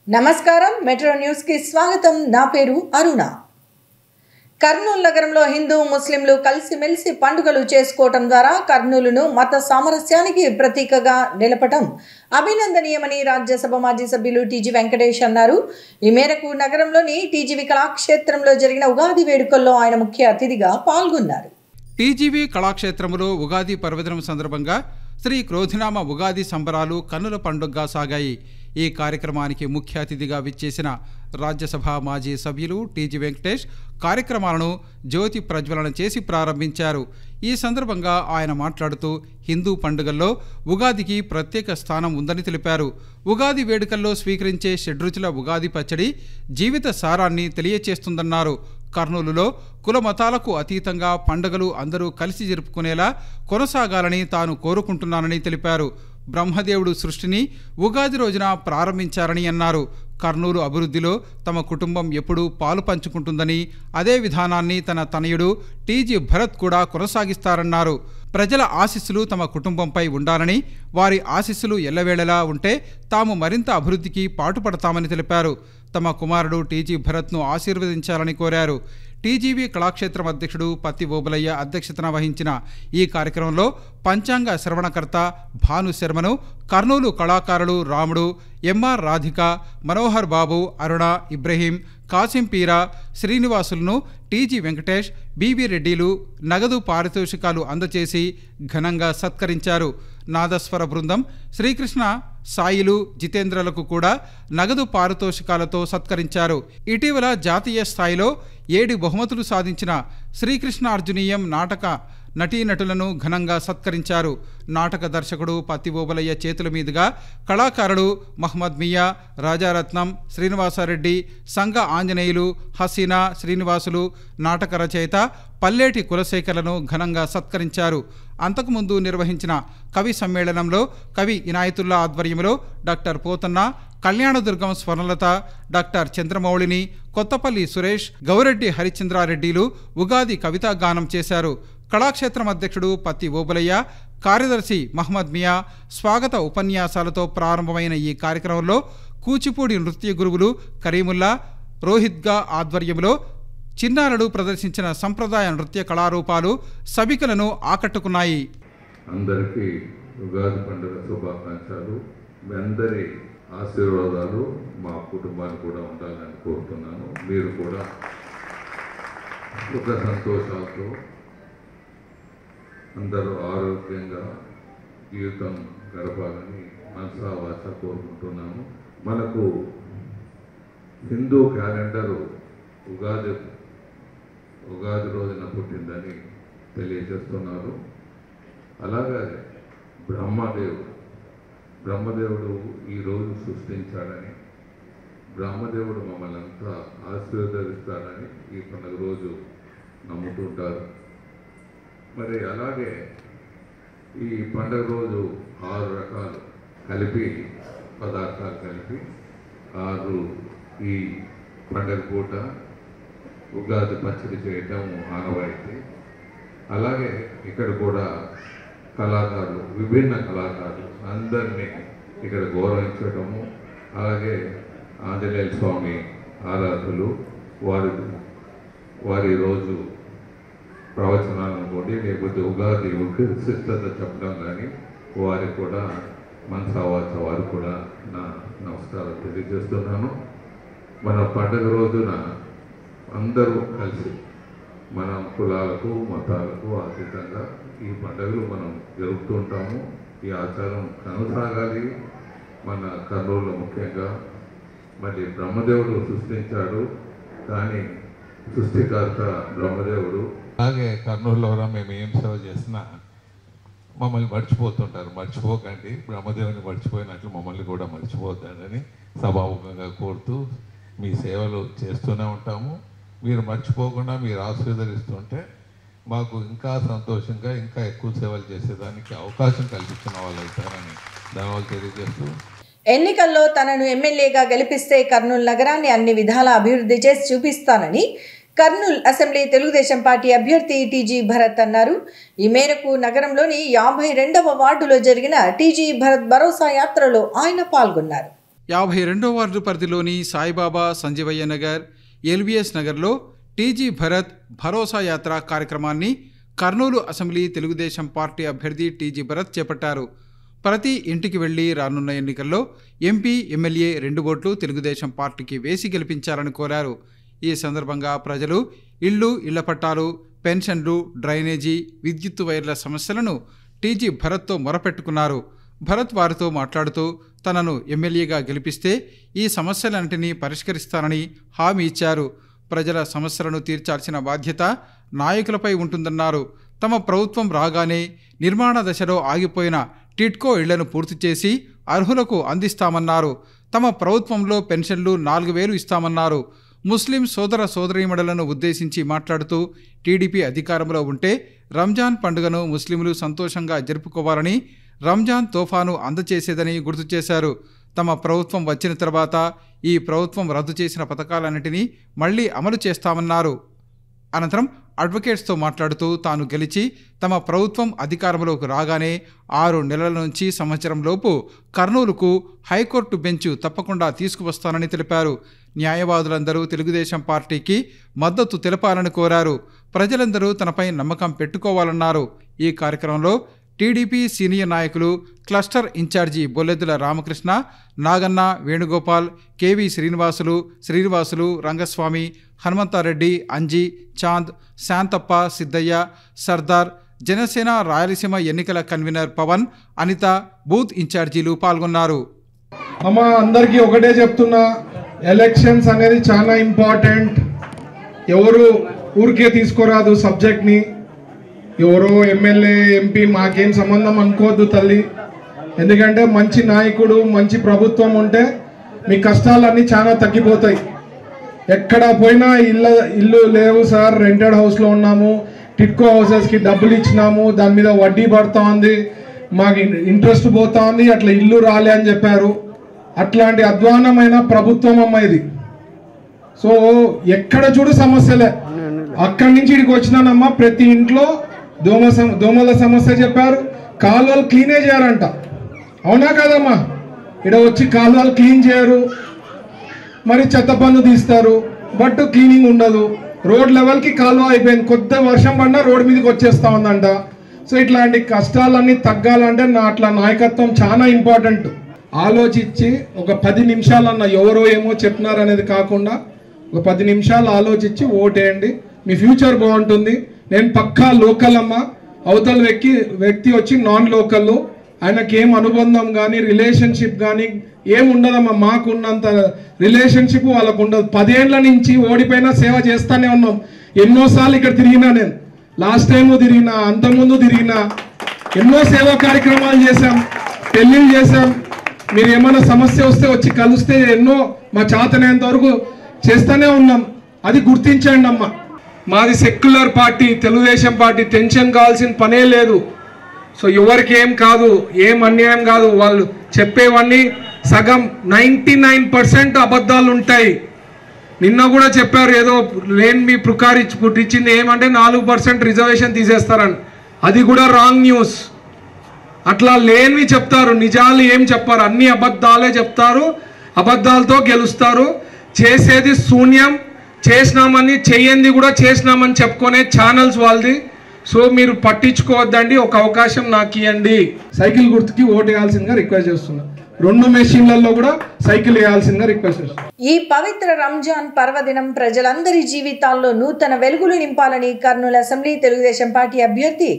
నమస్కారం metro news కి స్వాగతం. నా పేరు అరుణ. కర్నూలు నగరంలో హిందూ ముస్లింలు కలిసిమెలిసి పండుగలు చేసుకోవటం ద్వారా కర్నూలును మత సామరస్యానికి ప్రతీకగా నిలపటం అభినందనీయమని రాజ్యసభ మాజీ సభ్యులు టీజీ వెంకటేష్ అన్నారు. ఈ మేరకు నగరంలోని టీజీవీ కళాక్షేత్రంలో జరిగిన ఉగాది వేడుకల్లో ఆయన ముఖ్య అతిథిగా పాల్గొన్నారు. టీజీవీ కళాక్షేత్రంలో ఉగాది పర్వదినం సందర్భంగా శ్రీ క్రోధినామ ఉగాది సంబరాలు కన్నుల పండుగగా సాగాయి. ఈ కార్యక్రమానికి ముఖ్య అతిథిగా విచ్చేసిన రాజ్యసభ మాజీ సభ్యులు టీజీ వెంకటేష్ కార్యక్రమాలను జ్యోతి ప్రజ్వలన చేసి ప్రారంభించారు. ఈ సందర్భంగా ఆయన మాట్లాడుతూ హిందూ పండుగల్లో ఉగాదికి ప్రత్యేక స్థానం ఉందని తెలిపారు. ఉగాది వేడుకల్లో స్వీకరించే షడ్రుచుల ఉగాది పచ్చడి జీవిత సారాన్ని తెలియచేస్తుందన్నారు. కర్నూలులో కుల మతాలకు అతీతంగా పండుగలు అందరూ కలిసి జరుపుకునేలా కొనసాగాలని తాను కోరుకుంటున్నానని తెలిపారు. బ్రహ్మదేవుడు సృష్టిని ఉగాది రోజున ప్రారంభించారని అన్నారు. కర్నూలు అభివృద్ధిలో తమ కుటుంబం ఎప్పుడూ పాలు పంచుకుంటుందని, అదే విధానాన్ని తన తనయుడు టీజీ భరత్ కూడా కొనసాగిస్తారన్నారు. ప్రజల ఆశీస్సులు తమ కుటుంబంపై ఉండాలని, వారి ఆశీస్సులు ఎల్లవేళలా ఉంటే తాము మరింత అభివృద్ధికి పాటుపడతామని తెలిపారు. తమ కుమారుడు టీజీ భరత్ను ఆశీర్వదించాలని కోరారు. టీజీవీ కళాక్షేత్రం అధ్యక్షుడు పత్తి ఓబులయ్య అధ్యక్షతన వహించిన ఈ కార్యక్రమంలో పంచాంగ శ్రవణకర్త భాను శర్మను, కర్నూలు కళాకారులు రాముడు, ఎంఆర్ రాధిక, మనోహర్ బాబు, అరుణ, ఇబ్రహీం, కాసిం పీరా, శ్రీనివాసులను టీజీ వెంకటేష్, బీవీ రెడ్డిలు నగదు పారితోషికాలు అందచేసి ఘనంగా సత్కరించారు. నాదస్వర బృందం శ్రీకృష్ణ సాయిలు, జితేంద్రలకు కూడా నగదు పారితోషికాలతో సత్కరించారు. ఇటీవల జాతీయ స్థాయిలో 7 బహుమతులు సాధించిన శ్రీకృష్ణార్జునీయం నాటక నటీనటులను ఘనంగా సత్కరించారు. నాటక దర్శకుడు పత్తి ఓబులయ్య చేతుల మీదుగా కళాకారులు మహమ్మద్ మియా, రాజారత్నం, శ్రీనివాసారెడ్డి, సంఘ ఆంజనేయులు, హసీనా, శ్రీనివాసులు, నాటక రచయిత పల్లేటి కులశేఖర్లను ఘనంగా సత్కరించారు. అంతకుముందు నిర్వహించిన కవి సమ్మేళనంలో కవి ఇనాయతుల్లా ఆధ్వర్యంలో డాక్టర్ పోతన్న, కళ్యాణదుర్గం స్వర్ణలత, డాక్టర్ చంద్రమౌళిని, కొత్తపల్లి సురేష్, గౌరెడ్డి హరిచంద్రారెడ్డిలు ఉగాది కవితా గానం చేశారు. కళాక్షేత్రం అధ్యక్షుడు పత్తి ఓబులయ్య, కార్యదర్శి మహమ్మద్ మియా స్వాగత ఉపన్యాసాలతో ప్రారంభమైన ఈ కార్యక్రమంలో కూచిపూడి నృత్య గురువులు కరీముల్లా, రోహిత్గా ఆధ్వర్యంలో చిన్నారులు ప్రదర్శించిన సంప్రదాయ నృత్య కళారూపాలు సభికులను ఆకట్టుకున్నాయి. అందరికీ ఉగాది పండుగ శుభాకాంక్షలు. మీ అందరి ఆశీర్వాదాలు మా కుటుంబానికి కూడా ఉండాలని కోరుతున్నాను. మీరు కూడా సుఖ సంతోషాలతో అందరూ ఆరోగ్యంగా జీవితం గడపాలని మనసా వాచ కోరుకుంటున్నాను. మనకు హిందూ క్యాలెండరు ఉగాది రోజున పుట్టిందని తెలియజేస్తున్నారు. అలాగే బ్రహ్మదేవుడు ఈరోజు సృష్టించాడని, బ్రహ్మదేవుడు మమ్మల్ని అంతా ఆశీర్వదిస్తాడని ఈ పండుగ రోజు నమ్ముతుంటారు. మరి అలాగే ఈ పండుగ రోజు 6 రకాలు పదార్థాలు కలిపి 6 ఈ పండుగ పూట ఉగాది పచ్చడి చేయటం ఆనవాయితీ. అలాగే ఇక్కడ కూడా విభిన్న కళాకారులు అందరినీ ఇక్కడ గౌరవించడము, అలాగే ఆంజనేయ స్వామి ఆరాధకులు వారి రోజు ప్రవచనాలు అనుకోండి, లేకపోతే ఉగాది విశిష్టత చెప్పడం కానీ వారికి కూడా మనసావాచ వారు కూడా నా నమస్కారాలు తెలియజేస్తున్నాను. మన పండుగ రోజున అందరూ కలిసి మన కులాలకు మతాలకు అతీతంగా ఈ పండుగలు మనం జరుపుతుంటాము. ఈ ఆచారం కొనసాగాలి. మన కర్నూలులో ముఖ్యంగా మరి బ్రహ్మదేవుడు సృష్టించాడు, కానీ సృష్టికర్త బ్రహ్మదేవుడు. అలాగే కర్నూలులో మేము ఏం సేవ చేసినా మమ్మల్ని మర్చిపోతుంటారు. మర్చిపోకండి, బ్రహ్మదేవుని మర్చిపోయినట్లు మమ్మల్ని కూడా మర్చిపోతాడని సభాముఖంగా కోరుతూ మీ సేవలు చేస్తూనే ఉంటాము. మీరు మర్చిపోకుండా మీరు ఆశీర్వదిస్తుంటే మాకు ఇంకా సంతోషంగా ఇంకా ఎక్కువ సేవలు చేసేదానికి అవకాశం కల్పించిన వాళ్ళు అవుతారని ధన్యవాదాలు తెలియజేస్తూ, ఎన్నికల్లో తనను ఎమ్మెల్యేగా గెలిపిస్తే కర్నూలు నగరాన్ని అన్ని విధాల అభివృద్ధి చేసి చూపిస్తానని కర్నూలు అసెంబ్లీ తెలుగుదేశం పార్టీ అభ్యర్థి టీజీ భరత్ అన్నారు. ఈ మేరకు నగరంలోని 52వ వార్డులో జరిగిన టీజీ భరత్ భరోసా యాత్రలో ఆయన పాల్గొన్నారు. 52వ వార్డు పరిధిలోని సాయిబాబా సంజీవయ్య నగర్, ఎల్బిఎస్ నగర్లో టీజీ భరత్ భరోసా యాత్ర కార్యక్రమాన్ని కర్నూలు అసెంబ్లీ తెలుగుదేశం పార్టీ అభ్యర్థి టీజీ భరత్ చేపట్టారు. ప్రతి ఇంటికి వెళ్లి రానున్న ఎన్నికల్లో ఎంపీ, ఎమ్మెల్యే 2 ఓట్లు తెలుగుదేశం పార్టీకి వేసి గెలిపించాలని కోరారు. ఈ సందర్భంగా ప్రజలు ఇళ్ల పట్టాలు, పెన్షన్లు, డ్రైనేజీ, విద్యుత్ వైర్ల సమస్యలను టీజీ భరత్తో మొరపెట్టుకున్నారు. భరత్ వారితో మాట్లాడుతూ తనను ఎమ్మెల్యేగా గెలిపిస్తే ఈ సమస్యలన్నింటినీ పరిష్కరిస్తానని హామీ ఇచ్చారు. ప్రజల సమస్యలను తీర్చాల్సిన బాధ్యత నాయకులపై ఉంటుందన్నారు. తమ ప్రభుత్వం రాగానే నిర్మాణ దశలో ఆగిపోయిన టిడ్కో ఇళ్లను పూర్తి చేసి అర్హులకు అందిస్తామన్నారు. తమ ప్రభుత్వంలో పెన్షన్లు 4,000 ఇస్తామన్నారు. ముస్లిం సోదర సోదరీమణులను ఉద్దేశించి మాట్లాడుతూ టీడీపీ అధికారంలో ఉంటే రంజాన్ పండుగను ముస్లింలు సంతోషంగా జరుపుకోవాలని, రంజాన్ తోఫాను అందచేసేదని గుర్తు చేశారు. తమ ప్రభుత్వం వచ్చిన తర్వాత ఈ ప్రభుత్వం రద్దు చేసిన పథకాలన్నింటినీ మళ్లీ అమలు చేస్తామన్నారు. అనంతరం అడ్వకేట్స్తో మాట్లాడుతూ తాను గెలిచి తమ ప్రభుత్వం అధికారంలోకి రాగానే 6 నెలల నుంచి సంవత్సరంలోపు కర్నూలుకు హైకోర్టు బెంచ్ తప్పకుండా తీసుకువస్తానని తెలిపారు. న్యాయవాదులందరూ తెలుగుదేశం పార్టీకి మద్దతు తెలపాలని కోరారు. ప్రజలందరూ తనపై నమ్మకం పెట్టుకోవాలన్నారు. ఈ కార్యక్రమంలో టీడీపీ సీనియర్ నాయకులు క్లస్టర్ ఇన్ఛార్జి బొల్లెద్దుల రామకృష్ణ, నాగన్న, వేణుగోపాల్, కేవీ శ్రీనివాసులు, రంగస్వామి, హనుమంతారెడ్డి, అంజీ, చాంద్, శాంతప్ప, సిద్ధయ్య, సర్దార్, జనసేన రాయలసీమ ఎన్నికల కన్వీనర్ పవన్, అనిత, బూత్ ఇన్ఛార్జీలు పాల్గొన్నారు. అందరికీ ఒకటే చెప్తున్నా, ఎలక్షన్స్ అనేది చాలా ఇంపార్టెంట్. ఎవరు ఊరికే తీసుకోరాదు సబ్జెక్ట్ని. ఎవరో ఎమ్మెల్యే, ఎంపీ మాకేం సంబంధం అనుకోవద్దు తల్లి. ఎందుకంటే మంచి నాయకుడు, మంచి ప్రభుత్వం ఉంటే మీ కష్టాలన్నీ చాలా తగ్గిపోతాయి. ఎక్కడ పోయినా ఇల్లు లేవు సార్, రెంటెడ్ హౌస్లో ఉన్నాము, టిడ్కో హౌసెస్కి డబ్బులు ఇచ్చినాము, దాని మీద వడ్డీ పడుతూ ఉంది, మాకు ఇంట్రెస్ట్ పోతా ఉంది, అట్లా ఇల్లు రాలే అని చెప్పారు. అట్లాంటి అధ్వానమైన ప్రభుత్వం అమ్మ ఇది. సో ఎక్కడ చూడు సమస్యలే. అక్కడి నుంచి ఇక్కడికి వచ్చినానమ్మా, ప్రతి ఇంట్లో దోమల సమస్య చెప్పారు. కాలువలు క్లీనే చేయరంట. అవునా కదమ్మా? ఇక్కడ వచ్చి కాలువలు క్లీన్ చేయరు, మరి చెత్త పన్ను తీస్తారు, బట్ క్లీనింగ్ ఉండదు. రోడ్ లెవెల్కి కాలువ అయిపోయింది, కొత్త వర్షం పడినా రోడ్ మీదకి వచ్చేస్తా ఉందంట. సో ఇట్లాంటి కష్టాలన్నీ తగ్గాలంటే అట్లా నాయకత్వం చాలా ఇంపార్టెంట్. ఆలోచించి ఒక 10 నిమిషాలన్న ఎవరో ఏమో చెప్తున్నారు అనేది కాకుండా ఒక 10 నిమిషాలు ఆలోచించి ఓటేయండి. మీ ఫ్యూచర్ బాగుంటుంది. నేను పక్కా లోకల్ అమ్మ, అవతల వ్యక్తి వచ్చి నాన్ లోకల్. ఆయనకి ఏం అనుబంధం కానీ రిలేషన్షిప్ కానీ ఏం ఉండదమ్మా. మాకు ఉన్నంత రిలేషన్షిప్ వాళ్ళకు ఉండదు. 10 ఏళ్ల నుంచి ఓడిపోయినా సేవ చేస్తానే ఉన్నాం. ఎన్నోసార్లు ఇక్కడ తిరిగినా, నేను లాస్ట్ టైము తిరిగినా, అంతకుముందు తిరిగినా, ఎన్నో సేవా కార్యక్రమాలు చేశాం, పెళ్లిళ్ళు చేశాం. మీరు ఏమైనా సమస్య వస్తే వచ్చి కలిస్తే ఎన్నో మా చేతనేంత వరకు చేస్తూనే ఉన్నాం. అది గుర్తించండి అమ్మ. మాది secular party, Telugu Desam party. Tension కావాల్సిన పనే లేదు. సో ఎవరికి ఏం కాదు, ఏం అన్యాయం కాదు. వాళ్ళు చెప్పేవన్నీ సగం 99% అబద్ధాలు ఉంటాయి. నిన్న కూడా చెప్పారు ఏదో లేని మీ పుట్టించింది ఏమంటే 4% రిజర్వేషన్ తీసేస్తారని. అది కూడా రాంగ్ న్యూస్. అట్లా లేనివి చెప్తారు, నిజాలు ఏం చెప్పారు, అన్ని అబద్ధాలే చెప్తారు. అబద్ధాలతో గెలుస్తారు. చేసేది శూన్యం. చేసినామని చెయ్యంది కూడా చేసినామని చెప్పుకునే ఛానల్స్ వాళ్ళది. సో మీరు పట్టించుకోవద్దండి. ఒక అవకాశం నాకు ఇవ్వండి. సైకిల్ గుర్తుకి ఓటు వేయాల్సిందిగా రిక్వెస్ట్ చేస్తున్నా. 2 మెషిన్లలో కూడా సైకిల్ వేయాల్సిందిగా రిక్వెస్ట్ చేస్తున్నా. ఈ పవిత్ర రంజాన్ పర్వదినం ప్రజలందరి జీవితాల్లో నూతన వెలుగులు నింపాలని కర్నూలు అసెంబ్లీ తెలుగుదేశం పార్టీ అభ్యర్థి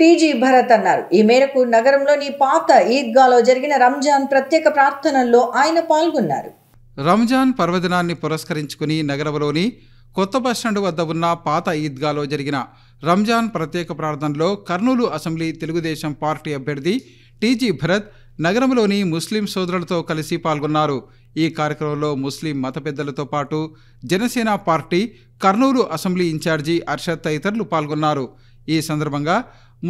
టీజీ భరత్ అన్నారు. ఈ మేరకు నగరంలోని పాత ఈద్గాలో జరిగిన రంజాన్ ప్రత్యేక ప్రార్థనల్లో ఆయన పాల్గొన్నారు. రంజాన్ పర్వదినాన్ని పురస్కరించుకుని నగరంలోని కొత్త బస్టాండ్ వద్ద ఉన్న పాత ఈద్గాలో జరిగిన రంజాన్ ప్రత్యేక ప్రార్థనలో కర్నూలు అసెంబ్లీ తెలుగుదేశం పార్టీ అభ్యర్థి టీజీ భరత్ నగరంలోని ముస్లిం సోదరులతో కలిసి పాల్గొన్నారు. ఈ కార్యక్రమంలో ముస్లిం మత పెద్దలతో పాటు Janasena party Kurnool assembly incharge Arshad తదితరులు పాల్గొన్నారు. ఈ సందర్భంగా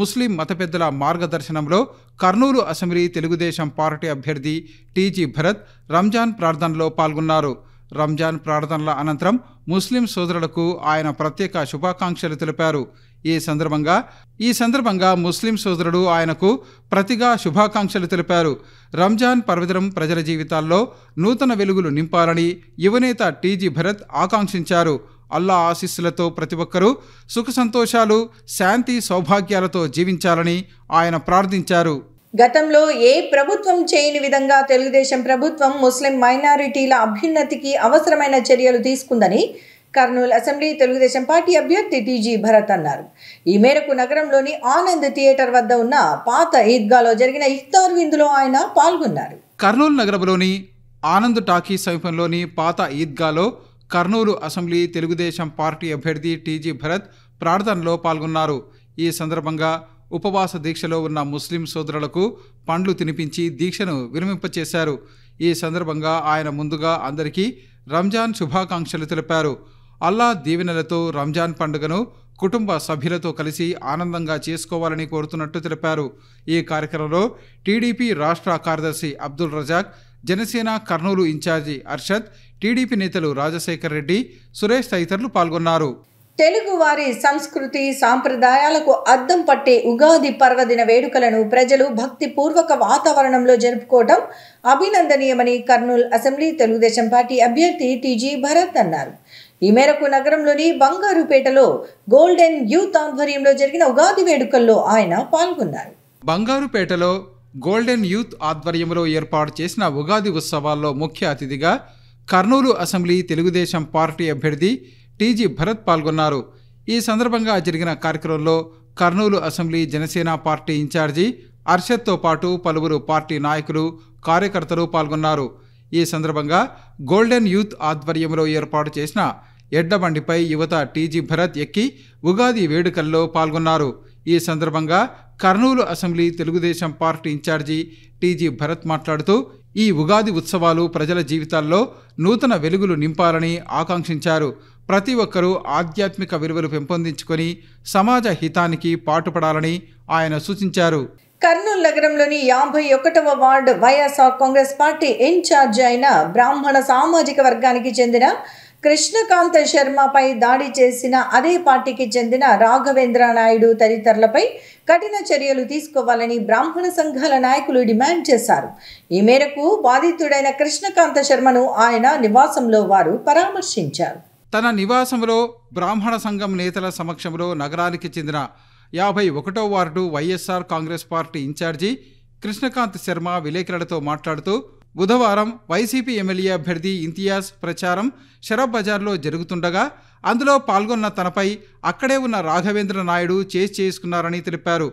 ముస్లిం మత పెద్దల మార్గదర్శనంలో కర్నూలు అసెంబ్లీ తెలుగుదేశం పార్టీ అభ్యర్థి టీజీ భరత్ రంజాన్ ప్రార్థనలో పాల్గొన్నారు. రంజాన్ ప్రార్థనల అనంతరం ముస్లిం సోదరులకు ఆయన ప్రత్యేక శుభాకాంక్షలు తెలిపారు. ఈ సందర్భంగా ముస్లిం సోదరుడు ఆయనకు ప్రతిగా శుభాకాంక్షలు తెలిపారు. రంజాన్ పర్వదినం ప్రజల జీవితాల్లో నూతన వెలుగులు నింపాలని యువనేత టీజీ భరత్ ఆకాంక్షించారు. అల్లా ఆశీస్సులతో ప్రతి ఒక్కరూ సుఖ సంతోషాలు, శాంతి, సౌభాగ్యాలతో జీవించాలని ఆయన ప్రార్థించారు. గతంలో ఏ ప్రభుత్వం చేయని విధంగా తెలుగుదేశం ప్రభుత్వం ముస్లిం మైనారిటీల అభ్యున్నతికి అవసరమైన చర్యలు తీసుకుందని కర్నూలు అసెంబ్లీ తెలుగుదేశం పార్టీ అభ్యర్థి టీజీ భరత్ అన్నారు. ఈ మేరకు నగరంలోని ఆనంద్ థియేటర్ వద్ద ఉన్న పాత ఈద్గాలో జరిగిన ఇఫ్తార్ విందులో ఆయన పాల్గొన్నారు. కర్నూలు నగరంలోని ఆనంద్ టాకీ సమీపంలోని పాత ఈద్గాలో కర్నూలు అసెంబ్లీ తెలుగుదేశం పార్టీ అభ్యర్థి టీజీ భరత్ ప్రార్థనలో పాల్గొన్నారు. ఈ సందర్భంగా ఉపవాస దీక్షలో ఉన్న ముస్లిం సోదరులకు పండ్లు తినిపించి దీక్షను విరమింపచేశారు. ఈ సందర్భంగా ఆయన ముందుగా అందరికీ రంజాన్ శుభాకాంక్షలు తెలిపారు. అల్లా దీవెనలతో రంజాన్ పండుగను కుటుంబ సభ్యులతో కలిసి ఆనందంగా చేసుకోవాలని కోరుతున్నట్టు తెలిపారు. ఈ కార్యక్రమంలో టీడీపీ రాష్ట్ర కార్యదర్శి అబ్దుల్ రజాక్, జనసేన కర్నూలు ఇన్ఛార్జి అర్షద్, టీడీపీ నేతలు రాజశేఖర్ రెడ్డి, సురేష్ తదితరులు పాల్గొన్నారు. తెలుగువారి సంస్కృతి సాంప్రదాయాలకు అద్దం పట్టే ఉగాది పర్వదిన వేడుకలను ప్రజలు భక్తిపూర్వక వాతావరణంలో జరుపుకోవడం అభినందనీయమని కర్నూలు అసెంబ్లీ తెలుగుదేశం పార్టీ అభ్యర్థి టీజీ భరత్ అన్నారు. ఈ మేరకు నగరంలోని బంగారుపేటలో గోల్డెన్ యూత్ ఆధ్వర్యంలో జరిగిన ఉగాది వేడుకల్లో ఆయన పాల్గొన్నారు. బంగారుపేటలో గోల్డెన్ యూత్ ఆధ్వర్యంలో ఏర్పాటు చేసిన ఉగాది ఉత్సవాల్లో ముఖ్య అతిథిగా కర్నూలు అసెంబ్లీ తెలుగుదేశం పార్టీ అభ్యర్థి టీజీ భరత్ పాల్గొన్నారు. ఈ సందర్భంగా జరిగిన కార్యక్రమంలో Kurnool assembly Janasena party incharge అర్షద్తో పాటు పలువురు పార్టీ నాయకులు, కార్యకర్తలు పాల్గొన్నారు. ఈ సందర్భంగా గోల్డెన్ యూత్ ఆధ్వర్యంలో ఏర్పాటు చేసిన ఎడ్లబండిపై యువత టీజీ భరత్ ఎక్కి ఉగాది వేడుకల్లో పాల్గొన్నారు. ఈ సందర్భంగా Kurnool assembly Telugu Desam party incharge TG Bharat మాట్లాడుతూ ఈ ఉగాది ఉత్సవాలు ప్రజల జీవితాల్లో నూతన వెలుగులు నింపాలని ఆకాంక్షించారు. ప్రతి ఒక్కరూ ఆధ్యాత్మిక విలువలు పెంపొందించుకొని సమాజ హితానికి పాటుపడాలని ఆయన సూచించారు. కర్నూలు నగరంలోని 51వ ward YSR Congress party incharge అయిన బ్రాహ్మణ సామాజిక వర్గానికి చెందిన కృష్ణకాంత శర్మపై దాడి చేసిన అదే పార్టీకి చెందిన రాఘవేంద్ర నాయుడు తదితరులపై కఠిన చర్యలు తీసుకోవాలని బ్రాహ్మణ సంఘాల నాయకులు డిమాండ్ చేశారు. ఈ మేరకు బాధితుడైన కృష్ణకాంత శర్మను ఆయన నివాసంలో వారు పరామర్శించారు. తన నివాసంలో బ్రాహ్మణ సంఘం నేతల సమక్షంలో నగరానికి చెందిన 51వ ward YSR Congress party incharge Krishnakanth Sharma విలేకరులతో మాట్లాడుతూ బుధవారం వైసీపీ ఎమ్మెల్యే అభ్యర్థి ఇంతియాజ్ ప్రచారం షరబ్ బజార్లో జరుగుతుండగా అందులో పాల్గొన్న తనపై అక్కడే ఉన్న రాఘవేంద్ర నాయుడు చేసుకున్నారని తెలిపారు.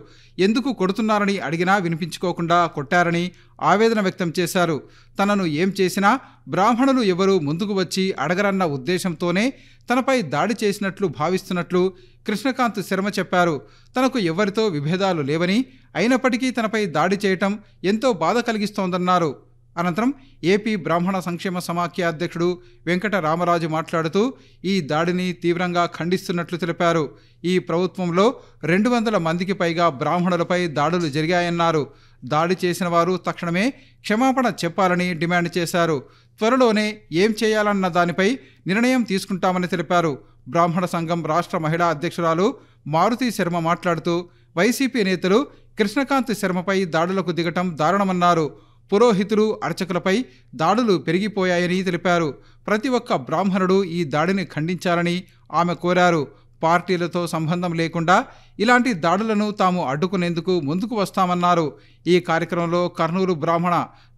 ఎందుకు కొడుతున్నారని అడిగినా వినిపించుకోకుండా కొట్టారని ఆవేదన వ్యక్తం చేశారు. తనను ఏం చేసినా బ్రాహ్మణులు ఎవరూ ముందుకు వచ్చి అడగరన్న ఉద్దేశంతోనే తనపై దాడి చేసినట్లు భావిస్తున్నట్లు కృష్ణకాంత్ శర్మ చెప్పారు. తనకు ఎవరితో విభేదాలు లేవని, అయినప్పటికీ తనపై దాడి చేయటం ఎంతో బాధ కలిగిస్తోందన్నారు. అనంతరం ఏపీ బ్రాహ్మణ సంక్షేమ సమాఖ్య అధ్యక్షుడు వెంకట రామరాజు మాట్లాడుతూ ఈ దాడిని తీవ్రంగా ఖండిస్తున్నట్లు తెలిపారు. ఈ ప్రభుత్వంలో 200 మందికి పైగా బ్రాహ్మణులపై దాడులు జరిగాయన్నారు. దాడి చేసిన వారు తక్షణమే క్షమాపణ చెప్పాలని డిమాండ్ చేశారు. త్వరలోనే ఏం చేయాలన్న దానిపై నిర్ణయం తీసుకుంటామని తెలిపారు. బ్రాహ్మణ సంఘం రాష్ట్ర మహిళా అధ్యక్షురాలు మారుతి శర్మ మాట్లాడుతూ వైసీపీ నేతలు కృష్ణకాంత్ శర్మపై దాడులకు దిగటం దారుణమన్నారు. పురోహితులు, అర్చకులపై దాడులు పెరిగిపోయాయని తెలిపారు. ప్రతి ఒక్క బ్రాహ్మణుడు ఈ దాడిని ఖండించాలని ఆమె కోరారు. పార్టీలతో సంబంధం లేకుండా ఇలాంటి దాడులను తాము అడ్డుకునేందుకు ముందుకు వస్తామన్నారు. ఈ కార్యక్రమంలో కర్నూలు బ్రాహ్మణ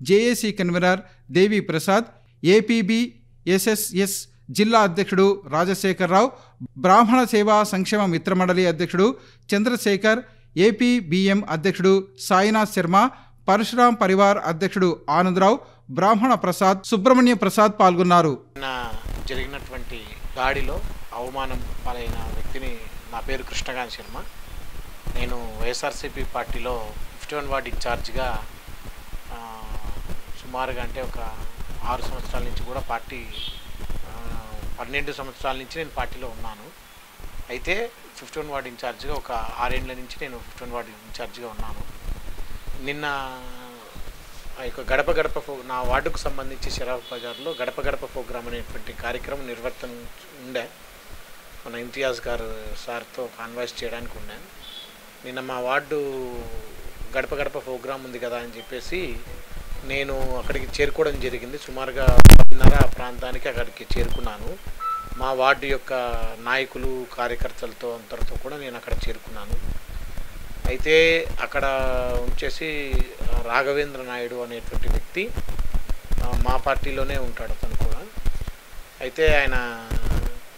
జేఏసీ కన్వీనర్ దేవి ప్రసాద్, ఏపీబీ ఎస్ఎస్ఎస్ జిల్లా అధ్యక్షుడు రాజశేఖరరావు, బ్రాహ్మణ సేవా సంక్షేమ మిత్రమండలి అధ్యక్షుడు చంద్రశేఖర్, ఏపీబీఎం అధ్యక్షుడు సాయినాథ్ శర్మ, పరశురాం పరివార్ అధ్యక్షుడు ఆనందరావు, బ్రాహ్మణ ప్రసాద్, సుబ్రహ్మణ్య ప్రసాద్ పాల్గొన్నారు. జరిగినటువంటి దాడిలో అవమానం పాలైన వ్యక్తిని, నా పేరు కృష్ణకాంత్ శర్మ. నేను వైఎస్ఆర్సీపీ పార్టీలో 51 వార్డ్ ఇన్ఛార్జిగా సుమారుగా అంటే ఒక 6 సంవత్సరాల నుంచి కూడా పార్టీ 12 సంవత్సరాల నుంచి నేను పార్టీలో ఉన్నాను. అయితే 51 వార్డ్ ఇన్ఛార్జిగా ఒక 6 ఏళ్ల నుంచి నేను 51 వార్డ్ ఇన్ఛార్జిగా ఉన్నాను. నిన్న గడప గడప నా వార్డుకు సంబంధించి షరాఫ్ బజార్లో గడప గడప ప్రోగ్రామ్ అనేటువంటి కార్యక్రమం నిర్వర్తన ఉండే. మన ఇంతియాజ్ గారు సార్తో కాన్వాయిస్ చేయడానికి ఉన్నాను. నిన్న మా వార్డు గడప గడప ప్రోగ్రాం ఉంది కదా అని చెప్పేసి నేను అక్కడికి చేరుకోవడం జరిగింది. సుమారుగా 10:30 ఆ ప్రాంతానికి అక్కడికి చేరుకున్నాను. మా వార్డు యొక్క నాయకులు కార్యకర్తలతో అందరితో కూడా నేను అక్కడ చేరుకున్నాను. అయితే అక్కడ వచ్చేసి రాఘవేంద్ర నాయుడు అనేటువంటి వ్యక్తి మా పార్టీలోనే ఉంటాడు అతను కూడా. అయితే ఆయన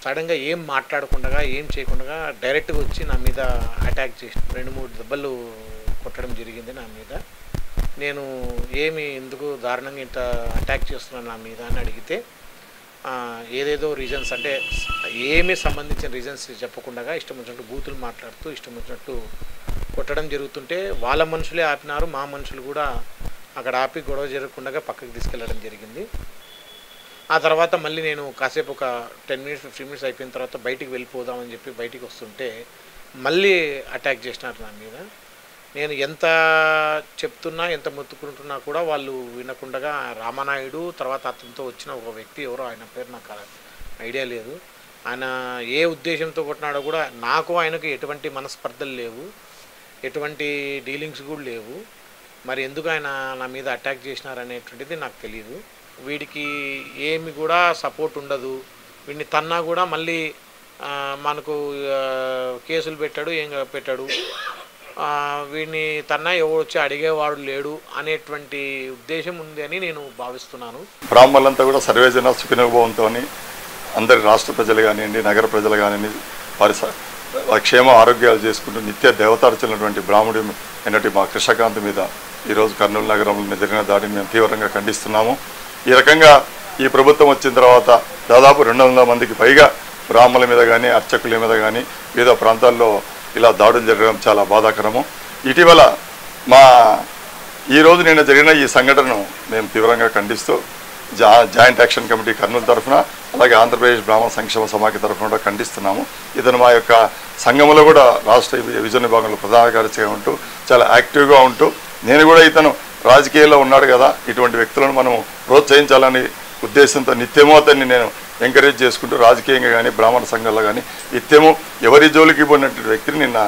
సడన్గా ఏం మాట్లాడకుండా ఏం చేయకుండా డైరెక్ట్గా వచ్చి నా మీద అటాక్ చేసి 2-3 దెబ్బలు కొట్టడం జరిగింది నా మీద. నేను ఎందుకు దారుణంగా ఇంత అటాక్ చేస్తున్నాను నా మీద అని అడిగితే ఏదేదో రీజన్స్ అంటే ఏమీ సంబంధించిన రీజన్స్ చెప్పకుండా ఇష్టం వచ్చినట్టు బూతులు మాట్లాడుతూ ఇష్టం వచ్చినట్టు కొట్టడం జరుగుతుంటే వాళ్ళ మనుషులే ఆపినారు. మా మనుషులు కూడా అక్కడ ఆపి గొడవ జరగకుండా పక్కకి తీసుకెళ్ళడం జరిగింది. ఆ తర్వాత మళ్ళీ నేను కాసేపు ఒక 10-15 మినిట్స్ అయిపోయిన తర్వాత బయటికి వెళ్ళిపోదామని చెప్పి బయటికి వస్తుంటే మళ్ళీ అటాక్ చేసినారు నా మీద. నేను ఎంత చెప్తున్నా ఎంత మొత్తుకుంటున్నా కూడా వాళ్ళు వినకుండా రామనాయుడు తర్వాత అతనితో వచ్చిన ఒక వ్యక్తి ఎవరో ఆయన పేరు నాకు ఐడియా లేదు. ఆయన ఏ ఉద్దేశంతో కొట్టినాడో కూడా నాకు ఆయనకు ఎటువంటి మనస్పర్ధలు లేవు, ఎటువంటి డీలింగ్స్ కూడా లేవు. మరి ఎందుకు ఆయన నా మీద అటాక్ చేసినారనేటువంటిది నాకు తెలియదు. వీడికి ఏమి కూడా సపోర్ట్ ఉండదు. వీడిని తన్నా కూడా మళ్ళీ మనకు కేసులు పెట్టాడు ఏం పెట్టాడు. వీడిని తన్నా ఎవరు వచ్చి అడిగేవాడు లేడు అనేటువంటి ఉద్దేశం ఉంది అని నేను భావిస్తున్నాను. బ్రాహ్మణులంతా కూడా సర్వేజన సుఖినోభవంతో అందరి రాష్ట్ర ప్రజలు కానివ్వండి, నగర ప్రజలు కానివ్వండి, వారి క్షేమ ఆరోగ్యాలు చేసుకుంటూ నిత్య దేవతార్చనటువంటి బ్రాహ్మణుడు అయినటువంటి మా కృష్ణకాంత్ మీద ఈరోజు కర్నూలు నగరంలో జరిగిన దాడిని మేము తీవ్రంగా ఖండిస్తున్నాము. ఈ రకంగా ఈ ప్రభుత్వం వచ్చిన తర్వాత దాదాపు 200 మందికి పైగా బ్రాహ్మణుల మీద కానీ అర్చకుల మీద కానీ వివిధ ప్రాంతాల్లో ఇలా దాడులు జరగడం చాలా బాధాకరము. ఇటీవల ఈరోజు నిన్న జరిగిన ఈ సంఘటనను మేము తీవ్రంగా ఖండిస్తూ జాయింట్ యాక్షన్ కమిటీ కర్నూలు తరఫున అలాగే ఆంధ్రప్రదేశ్ బ్రాహ్మణ సంక్షేమ సమాఖ్య తరఫున కూడా ఖండిస్తున్నాము. ఇతను మా యొక్క సంఘంలో కూడా రాష్ట్ర విభజన విభాగంలో ప్రధాన కార్యదర్శిగా ఉంటూ చాలా యాక్టివ్గా ఉంటూ నేను కూడా ఇతను రాజకీయాల్లో ఉన్నాడు కదా, ఇటువంటి వ్యక్తులను మనం ప్రోత్సహించాలని ఉద్దేశంతో నిత్యమో అతన్ని నేను ఎంకరేజ్ చేసుకుంటూ రాజకీయంగా కానీ బ్రాహ్మణ సంఘాల్లో కానీ నిత్యము ఎవరి జోలికి పోయినటువంటి వ్యక్తిని నిన్న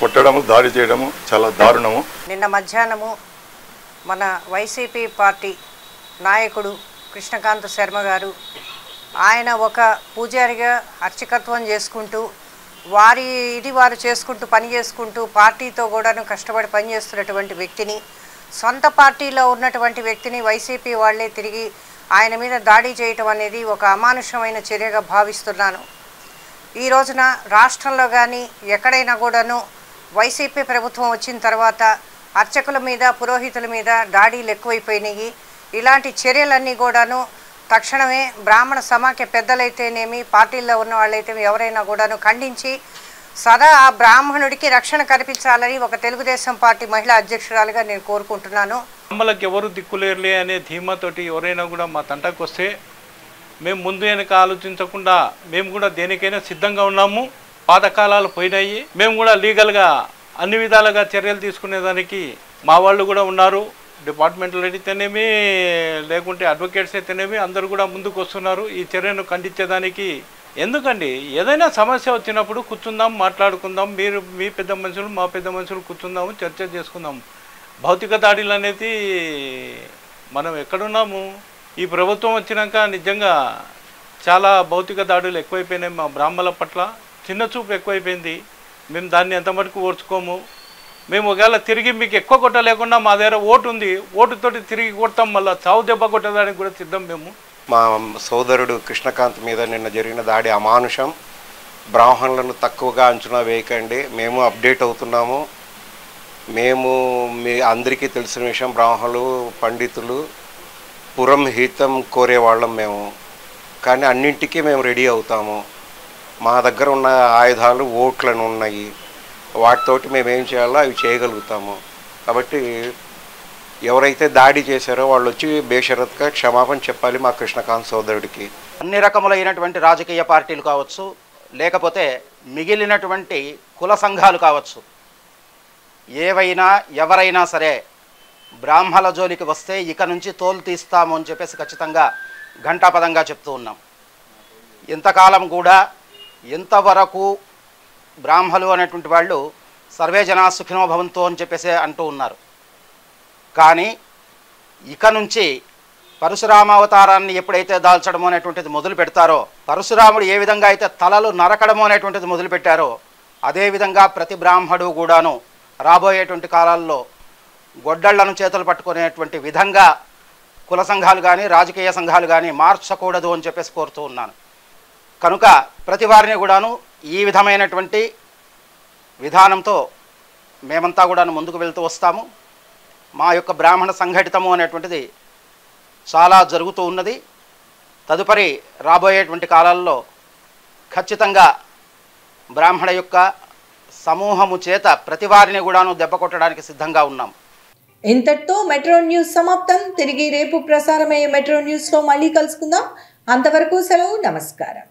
కొట్టడము దాడి చేయడము చాలా దారుణము. నిన్న మధ్యాహ్నము మన వైసీపీ పార్టీ నాయకుడు కృష్ణకాంత్ శర్మ గారు ఆయన ఒక పూజారిగా అర్చకత్వం చేసుకుంటూ వారు చేసుకుంటూ పని చేసుకుంటూ పార్టీతో కూడాను కష్టపడి పనిచేస్తున్నటువంటి వ్యక్తిని, సొంత పార్టీలో ఉన్నటువంటి వ్యక్తిని వైసీపీ వాళ్ళే తిరిగి ఆయన మీద దాడి చేయటం అనేది ఒక అమానుషమైన చర్యగా భావిస్తున్నాను. ఈ రోజున రాష్ట్రంలో కానీ ఎక్కడైనా కూడాను వైసీపీ ప్రభుత్వం వచ్చిన తర్వాత అర్చకుల మీద పురోహితుల మీద దాడులు ఎక్కువైపోయినాయి. ఇలాంటి చర్యలన్నీ కూడాను తక్షణమే బ్రాహ్మణ సమాఖ్య పెద్దలైతేనేమి పార్టీల్లో ఉన్న వాళ్ళైతే ఎవరైనా కూడాను ఖండించి సదా ఆ బ్రాహ్మణుడికి రక్షణ కల్పించాలని ఒక తెలుగుదేశం పార్టీ మహిళా అధ్యక్షురాలుగా నేను కోరుకుంటున్నాను. బ్రాహ్మణులకు ఎవరు దిక్కులేరులే అనే ధీమాతోటి ఎవరైనా కూడా మా తంటకు వస్తే మేము ముందు వెనక ఆలోచించకుండా మేము కూడా దేనికైనా సిద్ధంగా ఉన్నాము. పాతకాలాలు పోయినాయి. మేము కూడా లీగల్గా అన్ని విధాలుగా చర్యలు తీసుకునేదానికి మా వాళ్ళు కూడా ఉన్నారు. డిపార్ట్మెంట్లు అయితేనేమి లేకుంటే అడ్వకేట్స్ అయితేనేమి అందరూ కూడా ముందుకు వస్తున్నారు ఈ చర్యను ఖండించేదానికి. ఎందుకండి ఏదైనా సమస్య వచ్చినప్పుడు కూర్చుందాం, మాట్లాడుకుందాం. మీరు మీ పెద్ద మనుషులు మా పెద్ద మనుషులు కూర్చుందాము, చర్చ చేసుకుందాం. భౌతిక దాడులు అనేది మనం ఎక్కడున్నాము? ఈ ప్రభుత్వం వచ్చినాక నిజంగా చాలా భౌతిక దాడులు ఎక్కువైపోయినాయి. మా బ్రాహ్మణుల పట్ల చిన్న చూపు ఎక్కువైపోయింది. మేము దాన్ని ఎంత మటుకు ఓర్చుకోము. మేము ఒకవేళ తిరిగి మీకు ఎక్కువ కొట్టలేకుండా మా దగ్గర ఓటు ఉంది, ఓటుతోటి తిరిగి కొడతాం. మళ్ళీ చావు దెబ్బ కొట్టడానికి కూడా సిద్ధం మేము. మా సోదరుడు కృష్ణకాంత్ మీద నిన్న జరిగిన దాడి అమానుషం. బ్రాహ్మణులను తక్కువగా అంచనా వేయకండి. మేము అప్డేట్ అవుతున్నాము. మీ అందరికీ తెలిసిన విషయం, బ్రాహ్మణులు పండితులు పురం హితం కోరేవాళ్ళం మేము. కానీ అన్నింటికీ మేము రెడీ అవుతాము. మా దగ్గర ఉన్న ఆయుధాలు ఓట్లను ఉన్నాయి. వాటితోటి మేమేం చేయాలో అవి చేయగలుగుతాము. కాబట్టి ఎవరైతే దాడి చేశారో వాళ్ళు వచ్చి బేషరత్గా క్షమాపణ చెప్పాలి మా కృష్ణకాంత్ సోదరుడికి. అన్ని రకములైనటువంటి రాజకీయ పార్టీలు కావచ్చు, లేకపోతే మిగిలినటువంటి కుల సంఘాలు కావచ్చు, ఏవైనా ఎవరైనా సరే బ్రాహ్మణుల జోలికి వస్తే ఇక నుంచి తోలు తీస్తాము అని చెప్పేసి ఖచ్చితంగా ఘంటాపదంగా చెప్తూ ఉన్నాం. ఇంతకాలం కూడా ఇంతవరకు బ్రాహ్మలు అనేటువంటి వాళ్ళు సర్వే జనా సుఖినో భవంతో అని చెప్పేసి అంటూ ఉన్నారు. కానీ ఇక నుంచి పరశురామావతారాన్ని ఎప్పుడైతే దాల్చడము అనేటువంటిది మొదలు పెడతారో, పరశురాముడు ఏ విధంగా అయితే తలలు నరకడము అనేటువంటిది మొదలుపెట్టారో, అదేవిధంగా ప్రతి బ్రాహ్మడు కూడాను రాబోయేటువంటి కాలాల్లో గొడ్డళ్లను చేతులు పట్టుకునేటువంటి విధంగా కుల సంఘాలు కానీ రాజకీయ సంఘాలు కానీ మార్చకూడదు అని చెప్పేసి కోరుతూ ఉన్నాను. కనుక ప్రతి వారిని కూడాను ఈ విధమైనటువంటి విధానంతో మేమంతా కూడాను ముందుకు వెళ్తూ వస్తాము. మా యొక్క బ్రాహ్మణ సంఘటితము అనేటువంటిది చాలా జరుగుతూ ఉన్నది. తదుపరి రాబోయేటువంటి కాలాల్లో ఖచ్చితంగా బ్రాహ్మణ యొక్క సమూహము చేత ప్రతి వారిని కూడాను దెబ్బ కొట్టడానికి సిద్ధంగా ఉన్నాం. ఇంతటితో మెట్రో న్యూస్ సమాప్తం. తిరిగి రేపు ప్రసారమయ్యే మెట్రో న్యూస్లో మళ్ళీ కలుసుకుందాం. అంతవరకు సెలవు. నమస్కారం.